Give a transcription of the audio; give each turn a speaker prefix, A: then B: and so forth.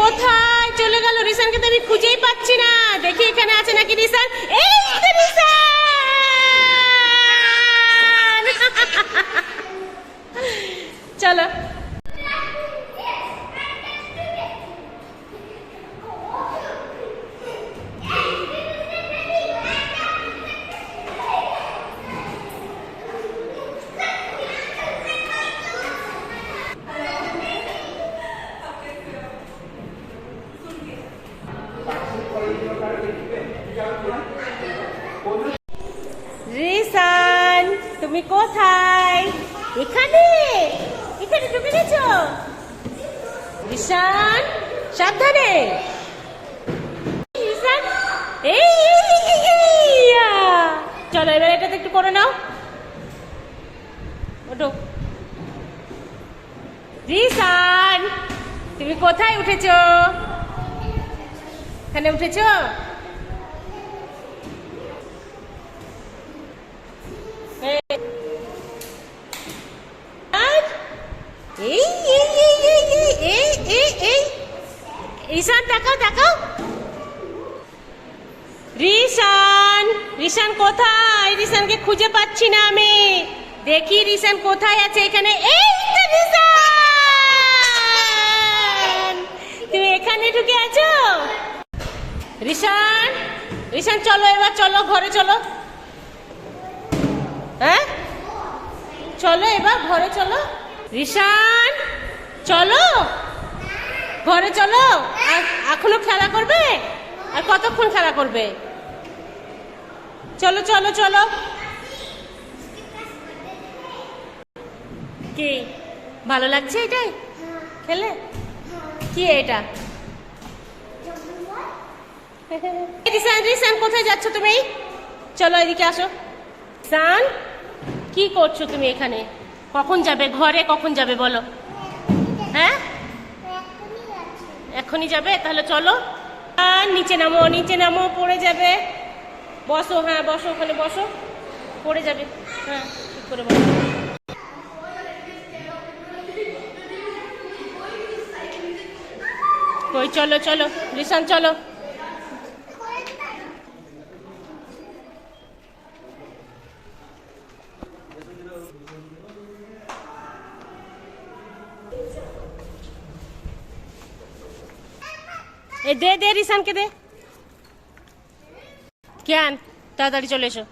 A: কোথায় চলে গেল? রিসানকে তো আমি খুঁজেই পাচ্ছি না। দেখি এখানে আছে নাকি রিসান। এই তো রিসান! চলো। রিসান, তুমি কোথায়? এখানে এখানে ঢুকে গেছো? রিসান, সাবধানে। রিসান, চলো এবার এটাতে একটু করে নাও। ওঠো। রিসান, তুমি কোথায় উঠেছো? এখানে উঠেছো? রিসান তাকাও তাকাও। রিসান, রিসান কোথায়? রিসানকে খুঁজে পাচ্ছি না আমি। দেখি রিসান কোথায় আছে। এখানে। এই তো রিসান, তুমি এখানে ঢুকে আছো? রিসান, রিসান চলো এবার, চলো ঘরে চলো। হ্যাঁ চলো এবার ঘরে চলো। রিসান চলো ঘরে চলো। এখনো খেলা করবে? আর কতক্ষণ খেলা করবে? চলো চলো চলো। কি ভালো লাগছে এটাই খেলে? কি এটা? রিসান, রিসান কোথায় যাচ্ছ তুমি? চলো এদিকে আসো। রিসান, কি করছো তুমি এখানে? কখন যাবে ঘরে? কখন যাবে বলো? হ্যাঁ এখনই যাবে? তাহলে চলো। আর নিচে নামো, নিচে নামো, পড়ে যাবে। বসো, হ্যাঁ বসো, ওখানে বসো। পড়ে যাবে। হ্যাঁ ঠিক করে বসো। কই চলো চলো রিসান চলো। এ দে দে রিসানকে দে। কেন তাড়াতাড়ি চলে এসো।